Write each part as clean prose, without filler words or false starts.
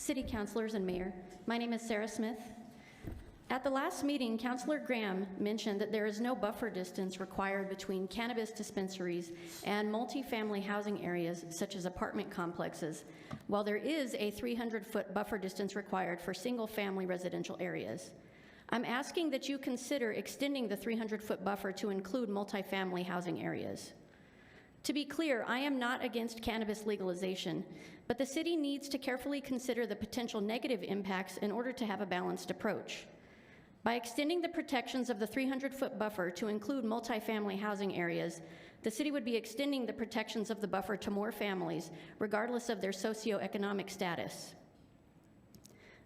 City Councilors and Mayor, my name is Sarah Smith. At the last meeting, Councilor Graham mentioned that there is no buffer distance required between cannabis dispensaries and multifamily housing areas such as apartment complexes, while there is a 300-foot buffer distance required for single-family residential areas. I'm asking that you consider extending the 300-foot buffer to include multifamily housing areas. To be clear, I am not against cannabis legalization, but the city needs to carefully consider the potential negative impacts in order to have a balanced approach. By extending the protections of the 300-foot buffer to include multifamily housing areas, the city would be extending the protections of the buffer to more families, regardless of their socioeconomic status.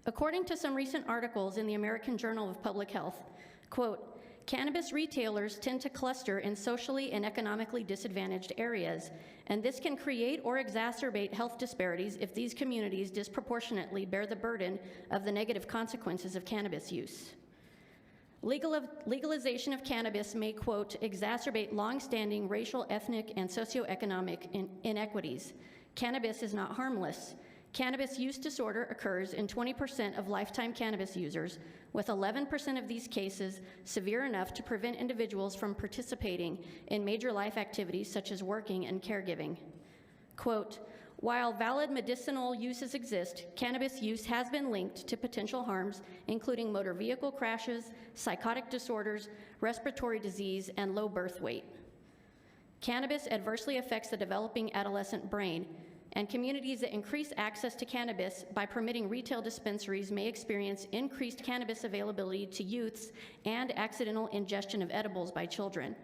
According to some recent articles in the American Journal of Public Health, quote, cannabis retailers tend to cluster in socially and economically disadvantaged areas, and this can create or exacerbate health disparities if these communities disproportionately bear the burden of the negative consequences of cannabis use. Legalization of cannabis may, quote, exacerbate long-standing racial, ethnic, and socioeconomic inequities. Cannabis is not harmless. Cannabis use disorder occurs in 20% of lifetime cannabis users, with 11% of these cases severe enough to prevent individuals from participating in major life activities such as working and caregiving. Quote, while valid medicinal uses exist, cannabis use has been linked to potential harms, including motor vehicle crashes, psychotic disorders, respiratory disease, and low birth weight. Cannabis adversely affects the developing adolescent brain, and communities that increase access to cannabis by permitting retail dispensaries may experience increased cannabis availability to youths and accidental ingestion of edibles by children.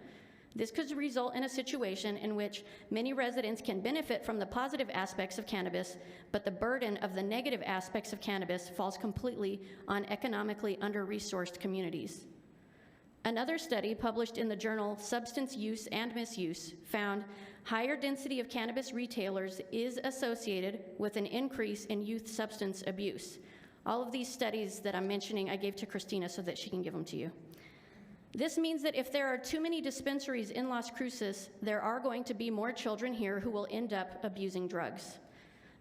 This could result in a situation in which many residents can benefit from the positive aspects of cannabis, but the burden of the negative aspects of cannabis falls completely on economically under-resourced communities. Another study published in the journal Substance Use and Misuse found higher density of cannabis retailers is associated with an increase in youth substance abuse. All of these studies that I'm mentioning, I gave to Christina so that she can give them to you. This means that if there are too many dispensaries in Las Cruces, there are going to be more children here who will end up abusing drugs.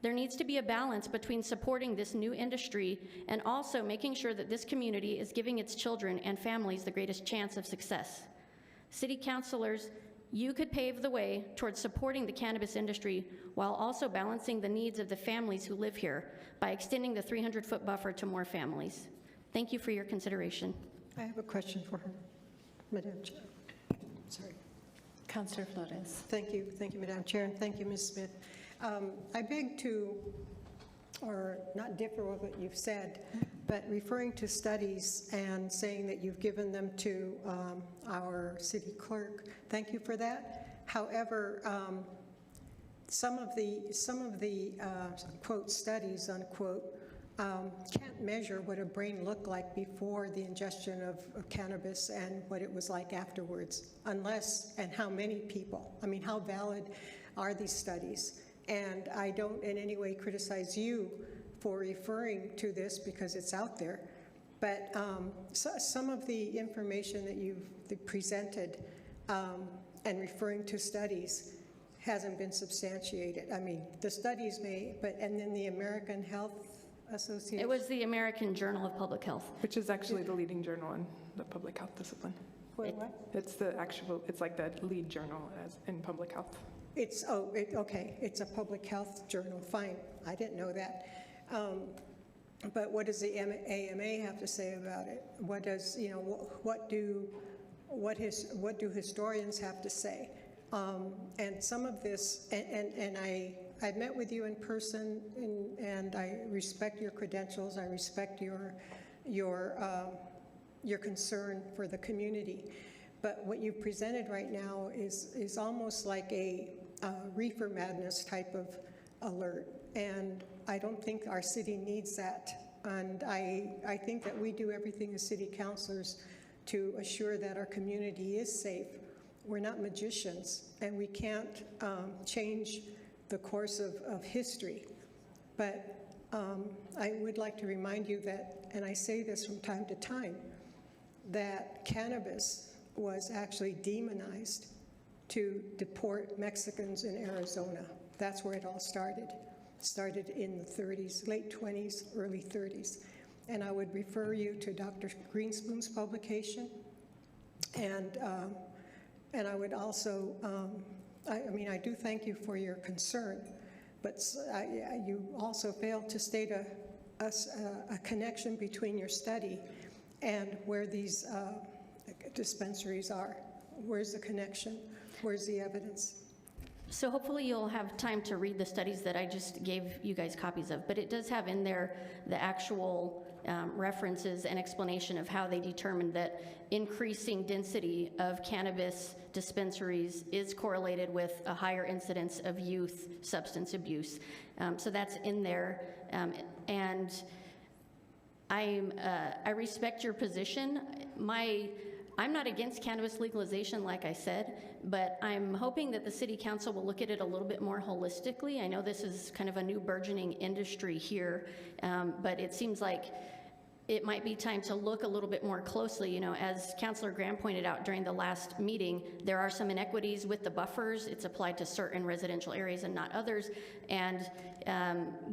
There needs to be a balance between supporting this new industry and also making sure that this community is giving its children and families the greatest chance of success. City councilors, you could pave the way towards supporting the cannabis industry while also balancing the needs of the families who live here by extending the 300-foot buffer to more families. Thank you for your consideration. I have a question for her, Madam Chair. Sorry. Councilor Flores. Thank you, Madam Chair, and thank you, Ms. Smith. I beg to, or not differ with what you've said, but referring to studies and saying that you've given them to our city clerk, thank you for that. However, some of the quote studies unquote can't measure what a brain looked like before the ingestion of cannabis and what it was like afterwards, unless, and how many people. I mean, how valid are these studies? And I don't in any way criticize you for referring to this because it's out there, but some of the information that you've presented and referring to studies hasn't been substantiated. I mean, the studies may, but, and then the American Health Association? It was the American Journal of Public Health. Which is actually the leading journal in the public health discipline. What? It's the actual, it's like the lead journal as in public health. It's, okay, it's a public health journal, fine, I didn't know that. But what does the AMA have to say about it? What does, you know, what do historians have to say? And some of this, and I've met with you in person, and I respect your credentials, I respect your concern for the community. But what you've presented right now is almost like a reefer madness type of alert, and I don't think our city needs that. And I think that we do everything as city councilors to assure that our community is safe. We're not magicians, and we can't change the course of history. But I would like to remind you that, and I say this from time to time, that cannabis was actually demonized to deport Mexicans in Arizona. That's where it all started. started in the 30s, late 20s, early 30s. And I would refer you to Dr. Greenspoon's publication. And I would also, I do thank you for your concern, but you also failed to state a connection between your study and where these dispensaries are. Where's the connection? Where's the evidence? So hopefully you'll have time to read the studies that I just gave you guys copies of, but it does have in there the actual references and explanation of how they determined that increasing density of cannabis dispensaries is correlated with a higher incidence of youth substance abuse. So that's in there, and I respect your position. I'm not against cannabis legalization, like I said, but I'm hoping that the City Council will look at it a little bit more holistically. I know this is kind of a new burgeoning industry here, but it seems like it might be time to look a little bit more closely. You know, as Councilor Graham pointed out during the last meeting, there are some inequities with the buffers. It's applied to certain residential areas and not others. And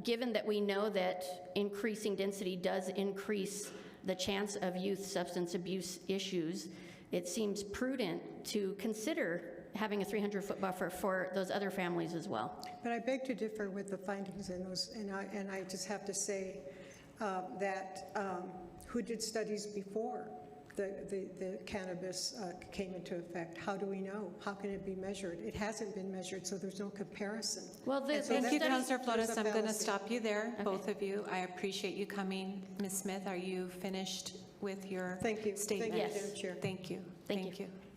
given that we know that increasing density does increase the chance of youth substance abuse issues, it seems prudent to consider having a 300-foot buffer for those other families as well. But I beg to differ with the findings in those, and I just have to say that who did studies before the cannabis came into effect? How do we know? How can it be measured? It hasn't been measured, so there's no comparison. Well, Thank you, Councilor Flores. there's a I'm going to fallacy. stop you there, Okay. both of you. I appreciate you coming. Ms. Smith, are you finished with your Thank you. statement? Thank you, Yes. Madam Chair. Thank you. Thank you. you.